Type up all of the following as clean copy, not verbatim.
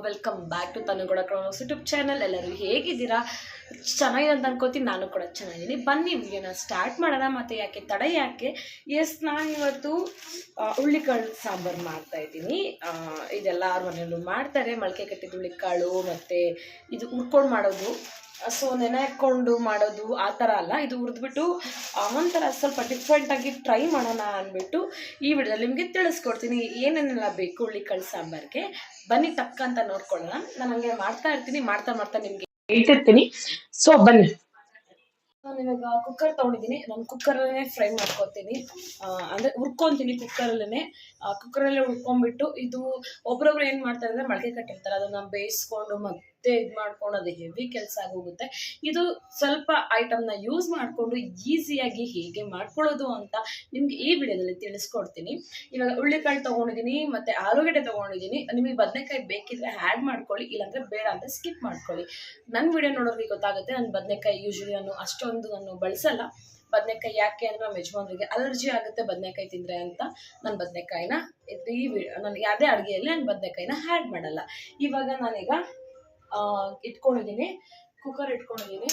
Welcome back to ತನುಗೌಡ ಕ್ರೋನೋಸ್ YouTube channel. ಎಲ್ಲರೂ ಹೇಗಿದ್ದೀರಾ? ಚೆನ್ನಾಗಿದೆ ಅಂತ ಅನ್ಕೋತೀನಿ. ನಾನು ಕೂಡ ಚೆನ್ನಾಗಿದ್ದೀನಿ. ಬನ್ನಿ ವಿಡಿಯೋನ ಸ್ಟಾರ್ಟ್ ಮಾಡೋಣ. ಮತ್ತು ಯಾಕೆ ತಡ ಯಾಕೆ? ನಾನು ಇವತ್ತು ಹುಳ್ಳಿಕಾಳು ಸಾಂಬಾರು ಮಾಡ್ತಾಯಿದ್ದೀನಿ. ಇದೆಲ್ಲರ ಮನೆಯಲ್ಲೂ ಮಾಡ್ತಾರೆ. ಮೊಳಕೆ ಕಟ್ಟಿದ ಹುಳ್ಳಿಕಾಳು ಮತ್ತು ಇದು ಹುರ್ಕೊಂಡು ಮಾಡೋದು. ಸೊ ನೆನೆ ಹಾಕ್ಕೊಂಡು ಮಾಡೋದು ಆ ಥರ ಅಲ್ಲ, ಇದು ಹುರಿದ್ಬಿಟ್ಟು ಒಂಥರ ಸ್ವಲ್ಪ ಡಿಫ್ರೆಂಟಾಗಿ ಟ್ರೈ ಮಾಡೋಣ ಅಂದ್ಬಿಟ್ಟು ಈ ವಿಡಿಯೋದಲ್ಲಿ ನಿಮಗೆ ತಿಳಿಸ್ಕೊಡ್ತೀನಿ ಏನೇನೆಲ್ಲ ಬೇಕು ಹುಳ್ಳಿಕಾಳು ಸಾಂಬಾರಿಗೆ. ಬನ್ನಿ ತಕ್ಕ ಅಂತ ನೋಡ್ಕೊಳ್ಳೋಣ. ನಾನು ಹಂಗೆ ಮಾಡ್ತಾ ಇರ್ತೀನಿ, ಮಾಡ್ತಾ ನಿಮಗೆ ಹೇಳ್ತಿರ್ತೀನಿ. ಸೊ ಬನ್ನಿ. ನಾನು ಇವಾಗ ಕುಕ್ಕರ್ ತೊಗೊಂಡಿದ್ದೀನಿ. ನಾನು ಕುಕ್ಕರಲ್ಲೇ ಫ್ರೈ ಮಾಡ್ಕೊತೀನಿ, ಅಂದರೆ ಹುರ್ಕೊತೀನಿ ಕುಕ್ಕರಲ್ಲೇ. ಕುಕ್ಕರಲ್ಲೇ ಹುರ್ಕೊಂಡ್ಬಿಟ್ಟು ಇದು ಒಬ್ರೊಬ್ರು ಏನು ಮಾಡ್ತಾರೆ ಅಂದರೆ ಮೊಳಕೆ ಕಟ್ಟಿರ್ತಾರೆ, ಅದನ್ನು ಬೇಯಿಸ್ಕೊಂಡು ಮತ್ತೆ ಇದು ಮಾಡ್ಕೊಂಡು ಅದು ಹೆವಿ ಕೆಲಸ ಆಗೋಗುತ್ತೆ. ಇದು ಸ್ವಲ್ಪ ಐಟಮ್ನ ಯೂಸ್ ಮಾಡಿಕೊಂಡು ಈಸಿಯಾಗಿ ಹೇಗೆ ಮಾಡ್ಕೊಳ್ಳೋದು ಅಂತ ನಿಮ್ಗೆ ಈ ವಿಡಿಯೋದಲ್ಲಿ ತಿಳಿಸ್ಕೊಡ್ತೀನಿ. ಇವಾಗ ಹುಳ್ಳಿಕಾಳು ತೊಗೊಂಡಿದ್ದೀನಿ ಮತ್ತು ಆಲೂಗಡ್ಡೆ ತೊಗೊಂಡಿದ್ದೀನಿ. ನಿಮಗೆ ಬದನೆಕಾಯಿ ಬೇಕಿದ್ರೆ ಆ್ಯಡ್ ಮಾಡ್ಕೊಳ್ಳಿ, ಇಲ್ಲಾಂದರೆ ಬೇಡ ಅಂತ ಸ್ಕಿಪ್ ಮಾಡ್ಕೊಳ್ಳಿ. ನನ್ನ ವಿಡಿಯೋ ನೋಡೋರಿಗೆ ಗೊತ್ತಾಗುತ್ತೆ. ನಾನು ಬದನೆಕಾಯಿ ಯೂಶ್ವಲಿ ನಾನು ಬಳಸಲ್ಲ. ಬದನೆಕಾಯಿ ಯಾಕೆ ಅಂದರೆ ನಮ್ಮ ಯಜಮಾನ್ರಿಗೆ ಅಲರ್ಜಿ ಆಗುತ್ತೆ ಬದನೆಕಾಯಿ ತಿಂದರೆ ಅಂತ ನಾನು ಬದನೆಕಾಯಿನ ನಾನು ಯಾವುದೇ ಅಡುಗೆಯಲ್ಲಿ ನಾನು ಬದನೆಕಾಯಿನ ಆ್ಯಡ್ ಮಾಡಲ್ಲ. ಇವಾಗ ನಾನೀಗ ಇಟ್ಕೊಂಡಿದ್ದೀನಿ, ಕುಕ್ಕರ್ ಇಟ್ಕೊಂಡಿದ್ದೀನಿ.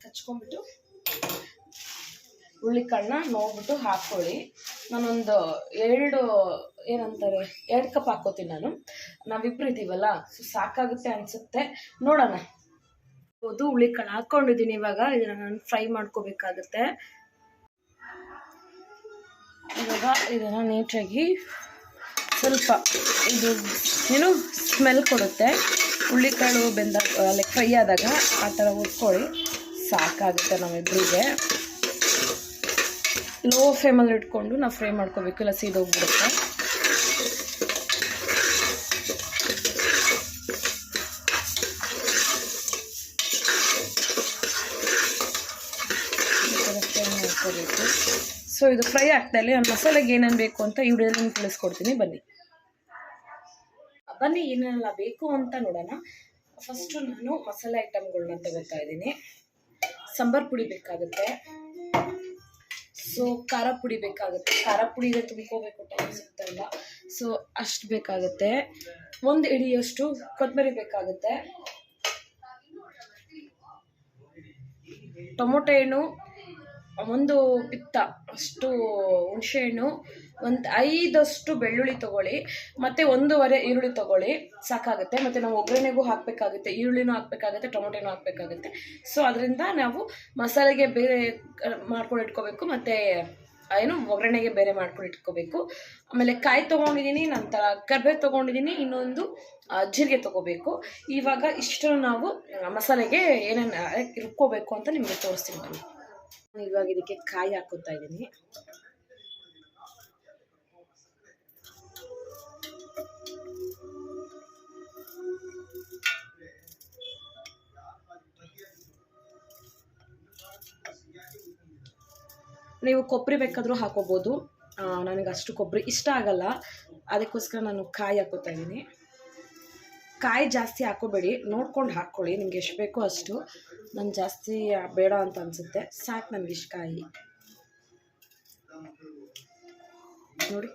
ಕಚ್ಕೊಂಡ್ಬಿಟ್ಟು ಹುಳ್ಳಿಕಾಳನ್ನ ನೋಡ್ಬಿಟ್ಟು ಹಾಕ್ಕೊಳ್ಳಿ. ನಾನೊಂದು ಎರಡು ಕಪ್ ಹಾಕ್ಕೋತೀನಿ. ನಾವಿಬ್ರು ಇದ್ದೀವಲ್ಲ, ಸೊ ಸಾಕಾಗುತ್ತೆ ಅನಿಸುತ್ತೆ, ನೋಡೋಣ. ಹೌದು, ಹುಳ್ಳಿಕಾಳು ಹಾಕ್ಕೊಂಡಿದ್ದೀನಿ. ಇವಾಗ ಇದನ್ನು ನಾನು ಫ್ರೈ ಮಾಡ್ಕೋಬೇಕಾಗುತ್ತೆ. ಇವಾಗ ಇದನ್ನು ನೀಟಾಗಿ ಸ್ವಲ್ಪ ಇದು ಸ್ಮೆಲ್ ಕೊಡುತ್ತೆ. ಹುಳ್ಳಿಕಾಳು ಫ್ರೈ ಆದಾಗ ಆ ಥರ ಹುರ್ಕೊಳ್ಳಿ, ಸಾಕಾಗುತ್ತೆ ನಮ್ಮಿಬ್ಬರಿಗೆ. ಲೋ ಫ್ಲೇಮಲ್ಲಿ ಇಟ್ಕೊಂಡು ನಾವು ಫ್ರೈ ಮಾಡ್ಕೋಬೇಕು, ಇಲ್ಲ ಸೀದೋಗ್ಬಿಡುತ್ತೆ. ಫ್ರೈ ಮಾಡ್ಕೋಬೇಕು. ಸೊ ಇದು ಫ್ರೈ ಆಗ್ತಾಯಿಲ್ಲ. ನಾನು ಮಸಾಲೆಗೆ ಏನೇನು ಬೇಕು ಅಂತ ಈ ವಿಡಿಯೋದಲ್ಲಿ ತಿಳಿಸ್ಕೊಡ್ತೀನಿ. ಬನ್ನಿ ಏನೆಲ್ಲ ಬೇಕು ಅಂತ ನೋಡೋಣ. ಫಸ್ಟು ನಾನು ಮಸಾಲೆ ಐಟಮ್ಗಳನ್ನ ತಗೋತಾ ಇದ್ದೀನಿ. ಸಾಂಬಾರು ಪುಡಿ ಬೇಕಾಗುತ್ತೆ, ಸೊ ಖಾರ ಪುಡಿ ಬೇಕಾಗುತ್ತೆ. ಖಾರ ಪುಡಿಗೆ ತುಂಬ್ಕೋಬೇಕು, ಟೈಮ್ ಸಿಗ್ತಾ ಇಲ್ಲ, ಸೊ ಅಷ್ಟು ಬೇಕಾಗುತ್ತೆ. 1 ಹಿಡಿಯಷ್ಟು ಕೊತ್ತಂಬರಿ ಬೇಕಾಗುತ್ತೆ. ಟೊಮೊಟೊ ಹಣ್ಣು 1 ಪಿತ್ತ ಅಷ್ಟು ಹುಣಸೆ ಹಣ್ಣು, 5 ಬೆಳ್ಳುಳ್ಳಿ ತೊಗೊಳ್ಳಿ, ಮತ್ತು 1.5 ಈರುಳ್ಳಿ ತೊಗೊಳ್ಳಿ, ಸಾಕಾಗುತ್ತೆ. ಮತ್ತು ನಾವು ಒಗ್ಗರಣೆಗೂ ಹಾಕಬೇಕಾಗುತ್ತೆ, ಈರುಳ್ಳಿನೂ ಹಾಕಬೇಕಾಗುತ್ತೆ, ಟೊಮೊಟೊನೂ ಹಾಕಬೇಕಾಗುತ್ತೆ. ಸೊ ಅದರಿಂದ ನಾವು ಮಸಾಲೆಗೆ ಬೇರೆ ಮಾಡ್ಕೊಂಡು ಇಟ್ಕೋಬೇಕು, ಮತ್ತು ಒಗ್ಗರಣೆಗೆ ಬೇರೆ ಮಾಡ್ಕೊಂಡು ಇಟ್ಕೋಬೇಕು. ಆಮೇಲೆ ಕಾಯಿ ತೊಗೊಂಡಿದ್ದೀನಿ, ನಂತರ ಕರಿಬೇವು ತೊಗೊಂಡಿದ್ದೀನಿ, ಇನ್ನೊಂದು ಜೀರಿಗೆ ತೊಗೋಬೇಕು. ಇವಾಗ ಇಷ್ಟು ನಾವು ಮಸಾಲೆಗೆ ಏನೇನು ರುಬ್ಕೋಬೇಕು ಅಂತ ನಿಮಗೆ ತೋರಿಸ್ತೀನಿ. ನಾನು ಇವಾಗ ಇದಕ್ಕೆ ಕಾಯಿ ಹಾಕೋತಾ ಇದ್ದೀನಿ. ನೀವು ಕೊಬ್ಬರಿ ಬೇಕಾದರೂ ಹಾಕೋಬೋದು. ನನಗೆ ಅಷ್ಟು ಕೊಬ್ಬರಿ ಇಷ್ಟ ಆಗಲ್ಲ, ಅದಕ್ಕೋಸ್ಕರ ನಾನು ಕಾಯಿ ಹಾಕೋತಾ ಇದ್ದೀನಿ. ಕಾಯಿ ಜಾಸ್ತಿ ಹಾಕೋಬೇಡಿ, ನೋಡ್ಕೊಂಡು ಹಾಕ್ಕೊಳ್ಳಿ, ನಿಮ್ಗೆ ಎಷ್ಟು ಬೇಕೋ ಅಷ್ಟು. ನಾನು ಜಾಸ್ತಿ ಬೇಡ ಅಂತ ಅನಿಸುತ್ತೆ, ಸಾಕು ನನಗೆ ಇಷ್ಟು ಕಾಯಿ. ನೋಡಿ,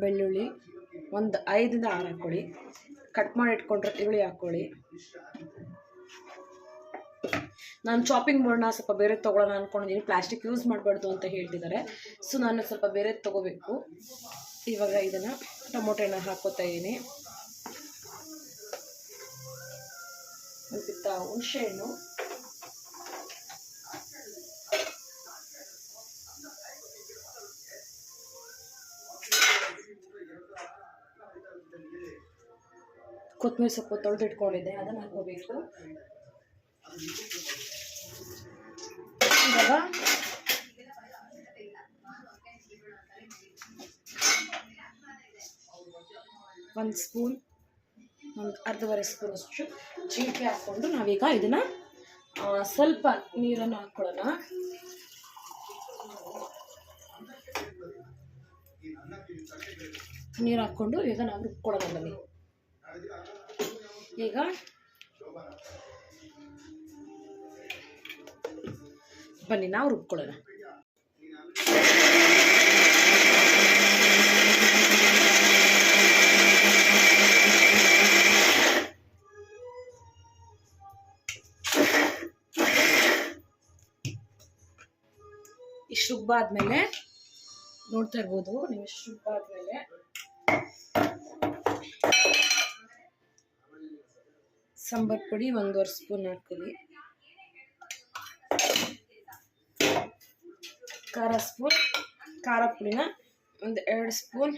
ಬೆಳ್ಳುಳ್ಳಿ 5 ಇಂದ 6 ಹಾಕ್ಕೊಳ್ಳಿ. ಕಟ್ ಮಾಡಿ ಇಟ್ಕೊಂಡ್ರೆ ಈರುಳ್ಳಿ ಹಾಕ್ಕೊಳ್ಳಿ. ನಾನು ಚಾಪಿಂಗ್ ಬೋರ್ಡ್ನ ಸ್ವಲ್ಪ ಬೇರೆ ತೊಗೊಳ್ಳೋಣ ಅಂದ್ಕೊಂಡಿದ್ದೀನಿ. ಪ್ಲಾಸ್ಟಿಕ್ ಯೂಸ್ ಮಾಡಬಾರ್ದು ಅಂತ ಹೇಳ್ತಿದ್ದಾರೆ, ಸೊ ನಾನು ಸ್ವಲ್ಪ ಬೇರೆ ತೊಗೋಬೇಕು. ಇವಾಗ ಇದನ್ನು ಟೊಮೊಟೊನ ಹಾಕ್ಕೋತಾ ಇದ್ದೀನಿ. 1 ಪಿತ್ತ ಹುಣಸೆ ಹಣ್ಣು, ಕೊತ್ತಂಬರಿ ಸೊಪ್ಪು ತೊಳೆದಿಟ್ಕೊಂಡಿದ್ದೆ, ಅದನ್ನು ಹಾಕೋಬೇಕು. ಇವಾಗ 1 ಸ್ಪೂನ್, 1.5 ಸ್ಪೂನ್ ಅಷ್ಟು ಜೀರಿಗೆ ಹಾಕ್ಕೊಂಡು ನಾವೀಗ ಇದನ್ನು ಸ್ವಲ್ಪ ನೀರನ್ನು ಹಾಕ್ಕೊಳ್ಳೋಣ. ನೀರು ಹಾಕ್ಕೊಂಡು ಈಗ ನಾವು ರುಬ್ಕೊಳ್ಳೋಣ ಬನ್ನಿ. ಈಗ ಬನ್ನಿ ನಾವು ರುಬ್ಕೊಳ್ಳೋಣ. ಇಷ್ಟು ರುಬ್ಬಾದ್ಮೇಲೆ ನೋಡ್ತಾ ಇರ್ಬೋದು ನೀವು, ಇಷ್ಟು ರುಬ್ಬಾದ್ಮೇಲೆ ಸಾಂಬಾರ್ ಪುಡಿ 1.5 ಸ್ಪೂನ್ ಹಾಕೊಳ್ಳಿ, ಖಾರ ಪುಡಿನ 2 ಸ್ಪೂನ್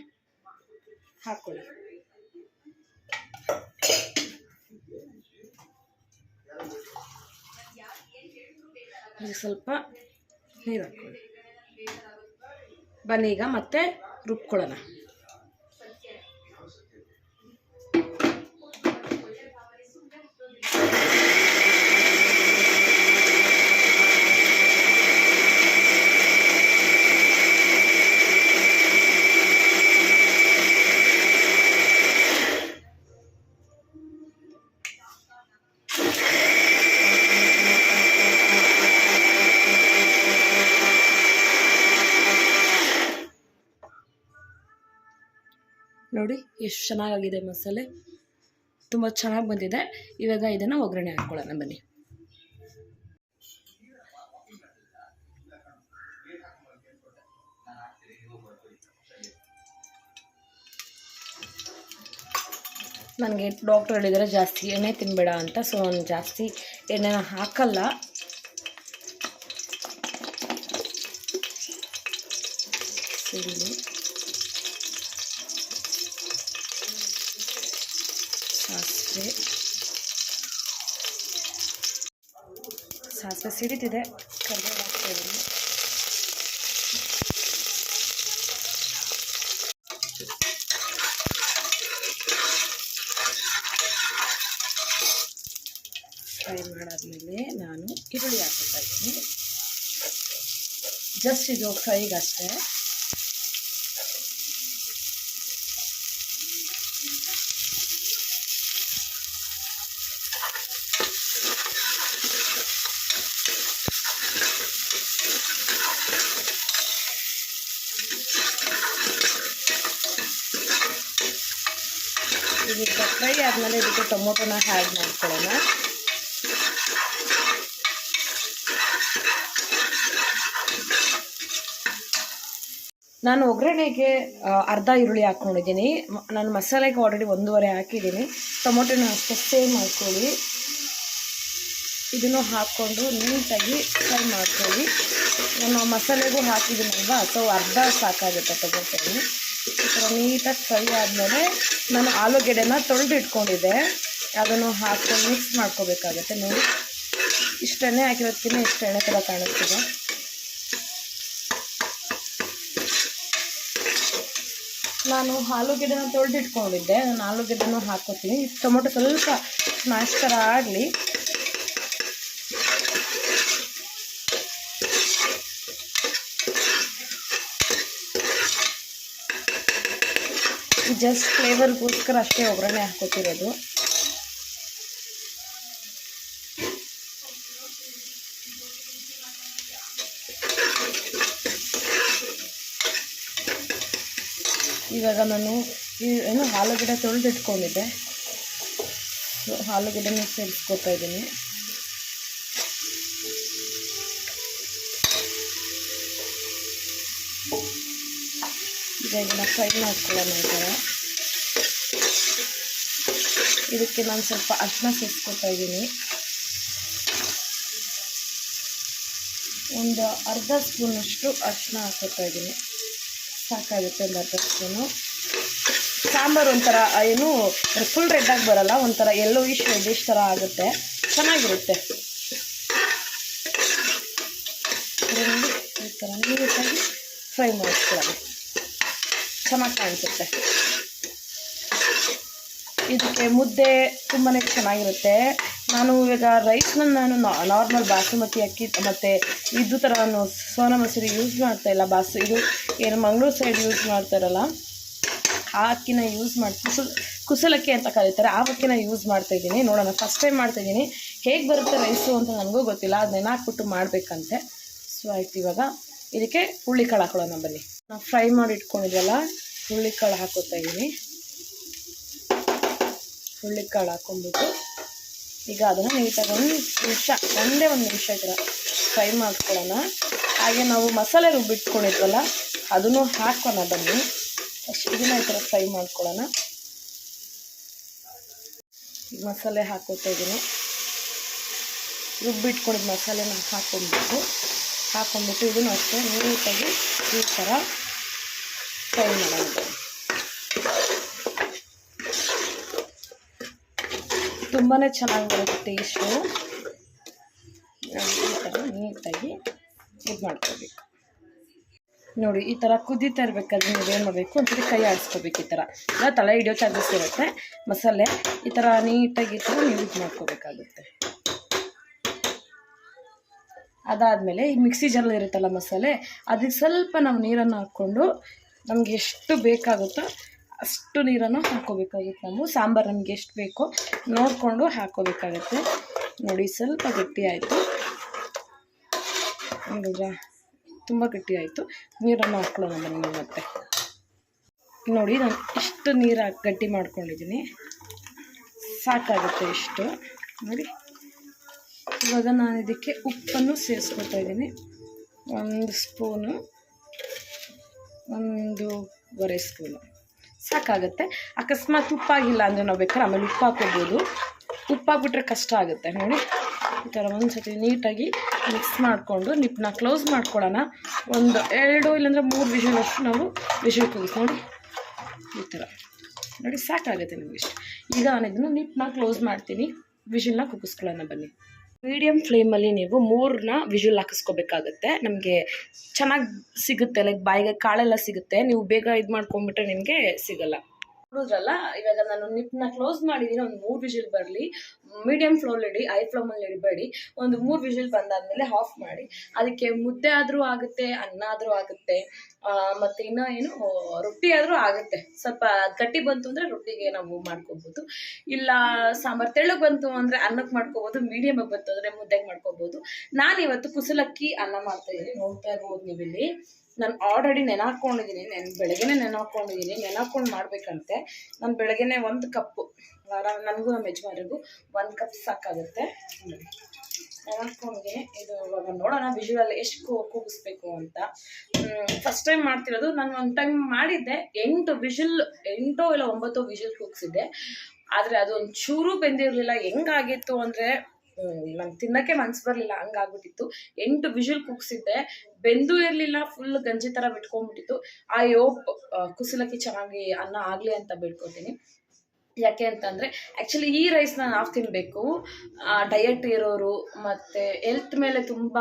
ಹಾಕೊಳ್ಳಿ, ಸ್ವಲ್ಪ ನೀರು ಹಾಕೊಳ್ಳಿ. ಬನ್ನಿ ಈಗ ಮತ್ತೆ ರುಬ್ಕೊಳ್ಳೋಣ. ನೋಡಿ ಎಷ್ಟು ಚೆನ್ನಾಗಿದೆ ಮಸಾಲೆ, ತುಂಬ ಚೆನ್ನಾಗಿ ಬಂದಿದೆ. ಇವಾಗ ಇದನ್ನು ಒಗ್ಗರಣೆ ಹಾಕ್ಕೊಳ್ಳೋಣ ಬನ್ನಿ. ನನಗೆ ಡಾಕ್ಟರ್ ಹೇಳಿದರೆ ಜಾಸ್ತಿ ಎಣ್ಣೆ ತಿನ್ನಬೇಡ ಅಂತ, ಸೊ ನಾನು ಜಾಸ್ತಿ ಎಣ್ಣೆನ ಹಾಕಲ್ಲ. ಸಾಸಿವೆ ಸಿಡಿತಿದೆ, ಕರಿಬೇವು ಹಾಕ್ತಾಯಿದ್ದೀನಿ. ಫ್ರೈ ಮಾಡಾದ್ಮೇಲೆ ನಾನು ಈರುಳ್ಳಿ ಹಾಕ್ತಾ ಇದ್ದೀನಿ. ಜಸ್ಟ್ ಇದು ಫ್ರೈಗಷ್ಟೇ. ಇದಕ್ಕೆ ಫ್ರೈ ಆದಮೇಲೆ ಇದಕ್ಕೆ ಟೊಮೊಟೊನ ಆ್ಯಡ್ ಮಾಡ್ಕೊಳ್ಳೋಣ. ನಾನು ಒಗ್ಗರಣೆಗೆ ಅರ್ಧ ಈರುಳ್ಳಿ ಹಾಕ್ಕೊಂಡಿದ್ದೀನಿ. ನಾನು ಮಸಾಲೆಗೆ ಆಲ್ರೆಡಿ 1.5 ಹಾಕಿದ್ದೀನಿ. ಟೊಮೊಟೊನ ಅಷ್ಟೇ ಸೇಮ್ ಮಾಡ್ಕೊಳ್ಳಿ. ಇದನ್ನು ಹಾಕ್ಕೊಂಡು ನೀಟಾಗಿ ಫ್ರೈ ಮಾಡ್ಕೊಳ್ಳಿ. ನಾನು ಮಸಾಲೆಗೂ ಹಾಕಿದ್ದೀನಲ್ವಾ, ಸೊ ಅರ್ಧ ಸಾಕಾಗುತ್ತೆ ಟೊಮೊಟೊನ. ಈ ಥರ ನೀಟಾಗಿ ಫ್ರೈ ಆದಮೇಲೆ ನಾನು ಆಲೂಗೆಡ್ಡೆನ ತೊಳೆದು ಇಟ್ಕೊಂಡಿದ್ದೆ, ಅದನ್ನು ಹಾಕ್ಕೊಂಡು ಮಿಕ್ಸ್ ಮಾಡ್ಕೋಬೇಕಾಗತ್ತೆ. ನೋಡಿ, ಇಷ್ಟು ಎಣ್ಣೆ ಹಾಕಿರೋದಕ್ಕಿಂತ ಇಷ್ಟು ಎಣ್ಣೆ ಥರ ಕಾಣಿಸ್ತಿದೆ. ನಾನು ಆಲೂಗೆಡ್ಡೆನ ತೊಳೆದು ಇಟ್ಕೊಂಡಿದ್ದೆ, ನಾನು ಆಲೂಗೆಡ್ಡೆನೂ ಹಾಕ್ಕೊತೀನಿ. ಟೊಮೊಟೊ ಸ್ವಲ್ಪ ಸ್ಮ್ಯಾಶ್ ಥರ ಆಗಲಿ. ಜಸ್ಟ್ ಫ್ಲೇವರ್ಗೋಸ್ಕರ ಅಷ್ಟೇ ಒಗ್ಗರಣೆ ಹಾಕ್ಕೊತಿರೋದು. ಇವಾಗ ನಾನು ಏನು ಆಲೂಗಡ್ಡೆ ತೊಳೆದಿಟ್ಕೊಂಡಿದ್ದೆ, ಆಲೂಗಡ್ಡೆನ ಸೇರಿಸ್ಕೊತಾ ಇದ್ದೀನಿ. ಈಗ ಇದನ್ನು ಫ್ರೈ ಮಾಡ್ಕೊಳ್ಳೋಣ. ಈ ಥರ ಇದಕ್ಕೆ ನಾನು ಸ್ವಲ್ಪ ಅರಿಶಿನ ಸೇರಿಸ್ಕೊತಾ ಇದ್ದೀನಿ. ಒಂದು ಅರ್ಧ ಸ್ಪೂನಷ್ಟು ಅರಿಶಿನ ಹಾಕ್ಕೊತಾ ಇದ್ದೀನಿ, ಸಾಕಾಗುತ್ತೆ. ಒಂದು ಅರ್ಧ ಸ್ಪೂನು. ಸಾಂಬಾರು ಒಂಥರ ಏನು ಫುಲ್ ರೆಡ್ಡಾಗಿ ಬರೋಲ್ಲ, ಒಂಥರ ಯೆಲ್ಲೋಯಿಶ್ ರೆಡ್ಡಿಶ್ ಥರ ಆಗುತ್ತೆ, ಚೆನ್ನಾಗಿರುತ್ತೆ. ಈ ಥರ ನೀಟಾಗಿ ಫ್ರೈ ಮಾಡಿಸ್ಕೊಳ್ಳೋಣ, ಚೆನ್ನಾಗಿ ಕಾಣಿಸುತ್ತೆ. ಇದಕ್ಕೆ ಮುದ್ದೆ ತುಂಬಾ ಚೆನ್ನಾಗಿರುತ್ತೆ. ನಾನು ಇವಾಗ ರೈಸ್ನ ನಾನು ನಾರ್ಮಲ್ ಬಾಸುಮತಿ ಅಕ್ಕಿ ಮತ್ತು ಇದು ಥರ ನಾನು ಸೋನಾ ಮಸೂರಿ ಯೂಸ್ ಮಾಡ್ತಾಯಿಲ್ಲ. ಇದು ಏನು ಮಂಗಳೂರು ಸೈಡ್ ಯೂಸ್ ಮಾಡ್ತಾರಲ್ಲ, ಆ ಅಕ್ಕಿನ ಯೂಸ್ ಮಾಡಿ ಕುಸಲಕ್ಕಿ ಅಂತ ಕರೀತಾರೆ, ಆ ಅಕ್ಕಿನ ಯೂಸ್ ಮಾಡ್ತಾಯಿದ್ದೀನಿ. ನೋಡೋಣ, ಫಸ್ಟ್ ಟೈಮ್ ಮಾಡ್ತಾಯಿದ್ದೀನಿ, ಹೇಗೆ ಬರುತ್ತೆ ರೈಸು ಅಂತ ನನಗೂ ಗೊತ್ತಿಲ್ಲ, ಅದನ್ನ ಹಾಕ್ಬಿಟ್ಟು ಮಾಡಬೇಕಂತೆ. ಸೊ ಆಯ್ತು, ಇವಾಗ ಇದಕ್ಕೆ ಹುಳ್ಳಿಕಾಳು ಹಾಕೊಳ್ಳೋಣ ಬನ್ನಿ. ನಾವು ಫ್ರೈ ಮಾಡಿ ಇಟ್ಕೊಂಡಿದ್ವಲ್ಲ ಹುಳ್ಳಿಕಾಳು ಹಾಕೋತಾ ಇದ್ದೀನಿ. ಹುಳ್ಳಿಕಾಳು ಹಾಕ್ಕೊಂಡ್ಬಿಟ್ಟು ಈಗ ಅದನ್ನು ನೀಟಾಗಿ ಒಂದೇ ಒಂದು ನಿಮಿಷ ಈ ಥರ ಫ್ರೈ ಮಾಡ್ಕೊಳ್ಳೋಣ. ಹಾಗೆ ನಾವು ಮಸಾಲೆ ರುಬ್ಬಿಟ್ಕೊಂಡಿದ್ವಲ್ಲ ಅದನ್ನು ಹಾಕೋಣ ಬನ್ನಿ. ಅಷ್ಟು ಇದನ್ನ ಈ ಥರ ಫ್ರೈ ಮಾಡ್ಕೊಳ್ಳೋಣ. ಈಗ ಮಸಾಲೆ ಹಾಕೋತಾ ಇದ್ದೀನಿ. ರುಬ್ಬಿಟ್ಕೊಂಡಿದ್ದ ಮಸಾಲೆನ ಹಾಕ್ಕೊಂಡ್ಬಿಟ್ಟು ಇದನ್ನು ಅಷ್ಟೇ ನೀಟಾಗಿ ಈ ಥರ ಫ್ರೈ ಮಾಡೋಣ. ತುಂಬಾ ಚೆನ್ನಾಗಿ ಬರುತ್ತೆ ಟೇಸ್ಟು. ಈ ಥರ ನೀಟಾಗಿ ಇದು ಮಾಡ್ಕೋಬೇಕು ನೋಡಿ. ಈ ಥರ ಕುದೀತಾ ಇರಬೇಕಾದ್ರೆ ನೀವೇನು ಮಾಡಬೇಕು, ಒಂದ್ಸರಿ ಕೈ ಆಡಿಸ್ಕೋಬೇಕು. ಈ ಥರ ಇಲ್ಲ ತಲೆ ಹಿಡಿಯೋ ಚಾರ್ಜಸ್ ಇರುತ್ತೆ ಮಸಾಲೆ. ಈ ಥರ ನೀಟಾಗಿ ಈ ಥರ ನೀವು ಇದು ಮಾಡ್ಕೋಬೇಕಾಗುತ್ತೆ. ಅದಾದಮೇಲೆ ಈ ಮಿಕ್ಸಿ ಜಾರಲ್ಲಿ ಇರುತ್ತಲ್ಲ ಮಸಾಲೆ, ಅದಕ್ಕೆ ಸ್ವಲ್ಪ ನಾವು ನೀರನ್ನು ಹಾಕ್ಕೊಂಡು ನಮಗೆ ಎಷ್ಟು ಬೇಕಾಗುತ್ತೋ ಅಷ್ಟು ನೀರನ್ನು ಹಾಕ್ಕೋಬೇಕಾಗುತ್ತೆ. ನಾವು ಸಾಂಬಾರು ನಮಗೆ ಎಷ್ಟು ಬೇಕೋ ನೋಡಿಕೊಂಡು ಹಾಕ್ಕೋಬೇಕಾಗತ್ತೆ. ನೋಡಿ ಸ್ವಲ್ಪ ಗಟ್ಟಿ ಆಯಿತು, ನೋಡಿದ್ರಾ, ತುಂಬ ಗಟ್ಟಿ ಆಯಿತು. ನೀರನ್ನು ಹಾಕ್ಕೊಳ್ಳೋಣ ಬನ್ನಿ. ಮತ್ತೆ ನೋಡಿ, ನಾನು ಇಷ್ಟು ನೀರು ಗಟ್ಟಿ ಮಾಡ್ಕೊಂಡಿದ್ದೀನಿ, ಸಾಕಾಗುತ್ತೆ ಇಷ್ಟು. ನೋಡಿ, ಇವಾಗ ನಾನು ಇದಕ್ಕೆ ಉಪ್ಪನ್ನು ಸೇರಿಸ್ಕೊತಾ ಇದ್ದೀನಿ. 1 ಸ್ಪೂನು, 1.5 ಸ್ಪೂನು ಸಾಕಾಗುತ್ತೆ. ಅಕಸ್ಮಾತ್ ಉಪ್ಪಾಗಿಲ್ಲ ಅಂದರೆ ನಾವು ಬೇಕಾದ್ರೆ ಆಮೇಲೆ ಉಪ್ಪು ಹಾಕೋಬೋದು. ಉಪ್ಪಾಗ್ಬಿಟ್ರೆ ಕಷ್ಟ ಆಗುತ್ತೆ. ನೋಡಿ, ಈ ಥರ ಒಂದು ಸತಿ ನೀಟಾಗಿ ಮಿಕ್ಸ್ ಮಾಡಿಕೊಂಡು ನಿಪ್ಪನ್ನ ಕ್ಲೋಸ್ ಮಾಡ್ಕೊಳ್ಳೋಣ. 1 2 ಇಲ್ಲಾಂದರೆ 3 ವಿಷಲಷ್ಟು ನಾವು ವಿಷಲ್ ಕೂಗಿಸಿ. ನೋಡಿ ಈ ಥರ ನೋಡಿ, ಸಾಕಾಗುತ್ತೆ ನಮಗೆ ಇಷ್ಟು. ಈಗ ನಾನು ಇದನ್ನು ನಿಪ್ಪನ್ನ ಕ್ಲೋಸ್ ಮಾಡ್ತೀನಿ, ವಿಷಲ್ನ ಕೂಗಿಸ್ಕೊಳ್ಳೋಣ ಬನ್ನಿ. ಮೀಡಿಯಮ್ ಫ್ಲೇಮಲ್ಲಿ ನೀವು 3 ವಿಷಲ್ ಹಾಕಿಸ್ಕೋಬೇಕಾಗತ್ತೆ. ನಮಗೆ ಚೆನ್ನಾಗಿ ಸಿಗುತ್ತೆ, ಲೈಕ್ ಬಾಯಿಗೆ ಕಾಳೆಲ್ಲ ಸಿಗುತ್ತೆ. ನೀವು ಬೇಗ ಇದು ಮಾಡ್ಕೊಂಡ್ಬಿಟ್ರೆ ನಿಮಗೆ ಸಿಗಲ್ಲ. ನೋಡಿದ್ರಲ್ಲ, ಇವಾಗ ನಾನು ನಿಪ್ಪನ್ನ ಕ್ಲೋಸ್ ಮಾಡಿದ್ದೀನಿ. ಒಂದು 3 ವಿಷಲ್ ಬರಲಿ. ಮೀಡಿಯಮ್ ಫ್ಲೇಮಲ್ಲಿ ಇಡಿ, ಹೈ ಫ್ಲೇಮಲ್ಲಿ ಇಡಬೇಡಿ. ಒಂದು 3 ವಿಷಲ್ ಬಂದಾದಮೇಲೆ ಆಫ್ ಮಾಡಿ. ಅದಕ್ಕೆ ಮುದ್ದೆ ಆದರೂ ಆಗುತ್ತೆ, ಅನ್ನ ಆದರೂ ಆಗುತ್ತೆ, ಮತ್ತು ಇನ್ನೂ ಏನು ರೊಟ್ಟಿ ಆದರೂ ಆಗುತ್ತೆ. ಸ್ವಲ್ಪ ಗಟ್ಟಿ ಬಂತು ಅಂದರೆ ರೊಟ್ಟಿಗೆ ನಾವು ಮಾಡ್ಕೋಬೋದು, ಇಲ್ಲ ಸಾಂಬಾರು ತೆಳ್ಳಗೆ ಬಂತು ಅಂದರೆ ಅನ್ನಕ್ಕೆ ಮಾಡ್ಕೋಬೋದು, ಮೀಡಿಯಮಾಗಿ ಬಂತು ಅಂದರೆ ಮುದ್ದೆಗೆ ಮಾಡ್ಕೋಬೋದು. ನಾನಿವತ್ತು ಕುಸಲಕ್ಕಿ ಅನ್ನ ಮಾಡ್ತಾಯಿದ್ದೀನಿ. ನೋಡ್ತಾ ಇರ್ಬೋದು ನೀವಿಲ್ಲಿ. ನಾನು ಆಲ್ರೆಡಿ ನೆನಾಕೊಂಡಿದ್ದೀನಿ, ಬೆಳಗ್ಗೆನೇ ನೆನಾಕೊಂಡಿದ್ದೀನಿ. ನೆನಾಕೊಂಡು ಮಾಡಬೇಕಂತೆ. ನಾನು ಬೆಳಗ್ಗೆನೇ 1 ಕಪ್ಪು, ನನಗೂ ನಮ್ಮ ಯಜಮಾನಿಗೂ 1 ಕಪ್ ಸಾಕಾಗುತ್ತೆ. ನೆನಾಕೊಂಡಿದ್ದೀನಿ. ಇದು ಇವಾಗ ನೋಡೋಣ ವಿಷುವಲ್ ಎಷ್ಟು ಕೂಗಿಸ್ಬೇಕು ಅಂತ. ಫಸ್ಟ್ ಟೈಮ್ ಮಾಡ್ತಿರೋದು. ನಾನು ಒಂದು ಟೈಮ್ ಮಾಡಿದ್ದೆ, 8 ಇಲ್ಲ 9 ವಿಷಲ್ ಕೂಗಿಸಿದ್ದೆ. ಆದರೆ ಅದು ಒಂಚೂರು ಬೆಂದಿರಲಿಲ್ಲ. ಹೆಂಗಾಗಿತ್ತು ಅಂದರೆ ನಂಗೆ ತಿನ್ನೋಕ್ಕೆ ಮನ್ಸು ಬರಲಿಲ್ಲ, ಹಂಗಾಗ್ಬಿಟ್ಟಿತ್ತು. 8 ವಿಷಲ್ ಕೂಗಿಸಿದ್ದೆ, ಬೆಂದೂ ಇರಲಿಲ್ಲ, ಫುಲ್ ಗಂಜಿ ಥರ ಬಿಟ್ಕೊಂಡ್ಬಿಟ್ಟಿತ್ತು. ಆ ಯೋಪ್ ಕುಸಲಕ್ಕಿ ಚೆನ್ನಾಗಿ ಅನ್ನ ಆಗಲಿ ಅಂತ ಬೇಡ್ಕೊತೀನಿ. ಯಾಕೆ ಅಂತಂದರೆ ಆ್ಯಕ್ಚುಲಿ ಈ ರೈಸ್ನ ನಾವು ತಿನ್ನಬೇಕು, ಡಯಟ್ ಇರೋರು ಮತ್ತು ಹೆಲ್ತ್ ಮೇಲೆ ತುಂಬ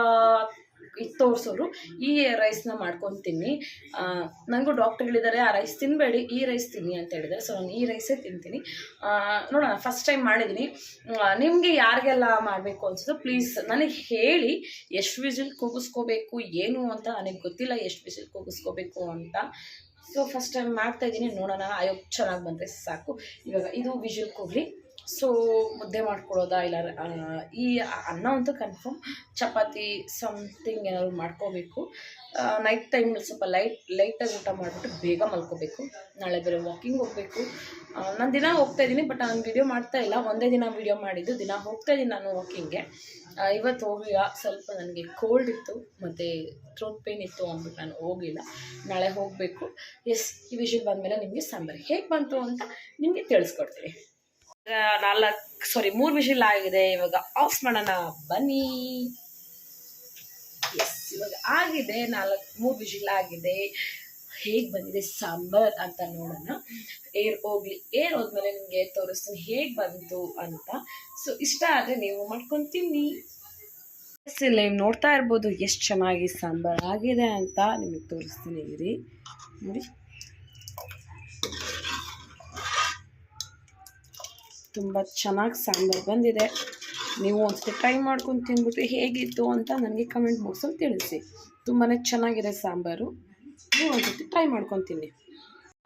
ತೋರಿಸೋರು ಈ ರೈಸ್ನ ಮಾಡ್ಕೊತೀನಿ. ನನಗೂ ಡಾಕ್ಟರ್ ಹೇಳಿದ್ದಾರೆ ಆ ರೈಸ್ ತಿನ್ನಬೇಡಿ, ಈ ರೈಸ್ ತಿನ್ನಿ ಅಂತ ಹೇಳಿದ್ದಾರೆ. ಸೊ ನಾನು ಈ ರೈಸೇ ತಿಂತೀನಿ. ನೋಡೋಣ, ಫಸ್ಟ್ ಟೈಮ್ ಮಾಡಿದ್ದೀನಿ. ನಿಮಗೆ ಯಾರಿಗೆಲ್ಲ ಮಾಡಬೇಕು ಅನ್ಸೋದು ಪ್ಲೀಸ್ ನನಗೆ ಹೇಳಿ, ಎಷ್ಟು ವಿಸಿಲ್ ಕೂಗಿಸ್ಕೋಬೇಕು ಏನು ಅಂತ ನನಗೆ ಗೊತ್ತಿಲ್ಲ, ಎಷ್ಟು ವಿಸಿಲ್ ಕೂಗಿಸ್ಕೋಬೇಕು ಅಂತ. ಸೊ ಫಸ್ಟ್ ಟೈಮ್ ಮಾಡ್ತಾಯಿದ್ದೀನಿ, ನೋಡೋಣ. ಚೆನ್ನಾಗಿ ಬಂದರೆ ಸಾಕು. ಇವಾಗ ಇದು ವಿಸಿಲ್ ಕೂಗಲಿ. ಸೊ ಮುದ್ದೆ ಮಾಡ್ಕೊಡೋದಾ, ಇಲ್ಲ ಈ ಅನ್ನ ಅಂತೂ ಕನ್ಫರ್ಮ್, ಚಪಾತಿ ಸಮಥಿಂಗ್ ಏನಾದ್ರು ಮಾಡ್ಕೋಬೇಕು. ನೈಟ್ ಟೈಮಲ್ಲಿ ಸ್ವಲ್ಪ ಲೈಟಾಗಿ ಊಟ ಮಾಡಿಬಿಟ್ಟು ಬೇಗ ಮಲ್ಕೋಬೇಕು. ನಾಳೆ ಬೇರೆ ವಾಕಿಂಗ್ ಹೋಗಬೇಕು. ನಾನು ದಿನ ಹೋಗ್ತಾಯಿದ್ದೀನಿ, ಬಟ್ ನಾನು ವೀಡಿಯೋ ಮಾಡ್ತಾಯಿಲ್ಲ. ಒಂದೇ ದಿನ ವೀಡಿಯೋ ಮಾಡಿದ್ದು, ದಿನ ಹೋಗ್ತಾಯಿದ್ದೀನಿ ನಾನು ವಾಕಿಂಗ್ಗೆ. ಇವತ್ತು ಹೋಗಲಿಲ್ಲ, ಸ್ವಲ್ಪ ನನಗೆ ಕೋಲ್ಡ್ ಇತ್ತು ಮತ್ತು ಥ್ರೋಟ್ ಪೇನ್ ಇತ್ತು ಅಂದ್ಬಿಟ್ಟು ನಾನು ಹೋಗಲಿಲ್ಲ. ನಾಳೆ ಹೋಗಬೇಕು. ಈ ವಿಷಯ ಬಂದಮೇಲೆ ನಿಮಗೆ ಸಾಂಬಾರು ಹೇಗೆ ಬಂತು ಅಂತ ನಿಮಗೆ ತಿಳಿಸ್ಕೊಡ್ತೀನಿ. 3 ವಿಷಲ್ ಆಗಿದೆ. ಇವಾಗ ಆಫ್ ಮಾಡೋಣ ಬನ್ನಿ. ಇವಾಗ ಆಗಿದೆ, 3 ವಿಷಲ್ ಆಗಿದೆ. ಹೇಗೆ ಬಂದಿದೆ ಸಾಂಬಾರ್ ಅಂತ ನೋಡೋಣ. ಏರ್ ಹೋದ್ಮೇಲೆ ನಿಮಗೆ ತೋರಿಸ್ತೀನಿ ಹೇಗೆ ಬಂತು ಅಂತ. ಸೊ ಇಷ್ಟ ಆದರೆ ನೀವು ಮಾಡ್ಕೊತೀನಿ. ಇಲ್ಲ, ನೋಡ್ತಾ ಇರ್ಬೋದು ಎಷ್ಟು ಚೆನ್ನಾಗಿ ಸಾಂಬಾರ್ ಆಗಿದೆ ಅಂತ ನಿಮಗೆ ತೋರಿಸ್ತೀನಿ. ಇರಿ ನೋಡಿ, ತುಂಬ ಚೆನ್ನಾಗಿ ಸಾಂಬಾರು ಬಂದಿದೆ. ನೀವು ಒಂದ್ಸತಿ ಟ್ರೈ ಮಾಡ್ಕೊಂಡು ತಿಂದ್ಬಿಟ್ಟು ಹೇಗಿತ್ತು ಅಂತ ನನಗೆ ಕಮೆಂಟ್ ಬಾಕ್ಸಲ್ಲಿ ತಿಳಿಸಿ. ತುಂಬಾ ಚೆನ್ನಾಗಿದೆ ಸಾಂಬಾರು. ನೀವು ಒಂದ್ಸತಿ ಟ್ರೈ ಮಾಡ್ಕೊಂಡು ತಿನ್ನಿ.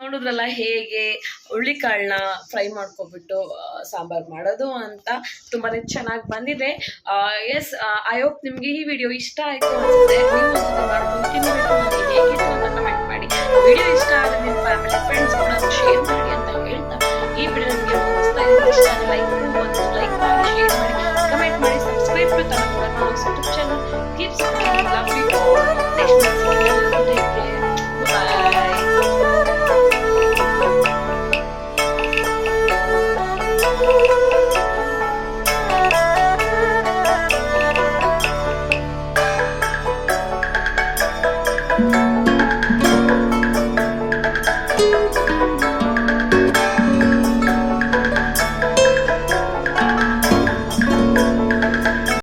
ನೋಡಿದ್ರಲ್ಲ ಹೇಗೆ ಹುಳ್ಳಿಕಾಳನ್ನ ಫ್ರೈ ಮಾಡ್ಕೊಬಿಟ್ಟು ಸಾಂಬಾರ್ ಮಾಡೋದು ಅಂತ. ತುಂಬಾನೇ ಚೆನ್ನಾಗಿ ಬಂದಿದೆ. ಎಸ್, ಐ ಹೋಪ್ ನಿಮ್ಗೆ ಈ ವಿಡಿಯೋ ಇಷ್ಟ ಆಯ್ತು ಅನ್ಸುತ್ತೆ. ನೀವು ಒಂದ್ಸತಿ ಮಾಡ್ಕೊಂಡು ತಿನ್ಬಿಟ್ಟು ನನಗೆ ಹೇಗಿತ್ತು ಅಂತ ಕಮೆಂಟ್ ಮಾಡಿ. ವಿಡಿಯೋ ಇಷ್ಟ ಆದರೆ ನಿಮ್ಮ ಫ್ಯಾಮಿಲಿ ಫ್ರೆಂಡ್ಸ್ ಕೂಡ ಶೇರ್ ಮಾಡಿ ಅಂತ ಹೇಳ್ತಾ, ಈ ವಿಡಿಯೋ ನಿಮಗೆ ಲೈಕ್ ಮಾಡಿ, ಶೇರ್ ಮಾಡಿ, ಕಮೆಂಟ್ ಮಾಡಿ, ಸಬ್ಸ್ಕ್ರೈಬ್ ಟು ತನಕೂಡ YouTube channel. Keep supporting, love you all. Next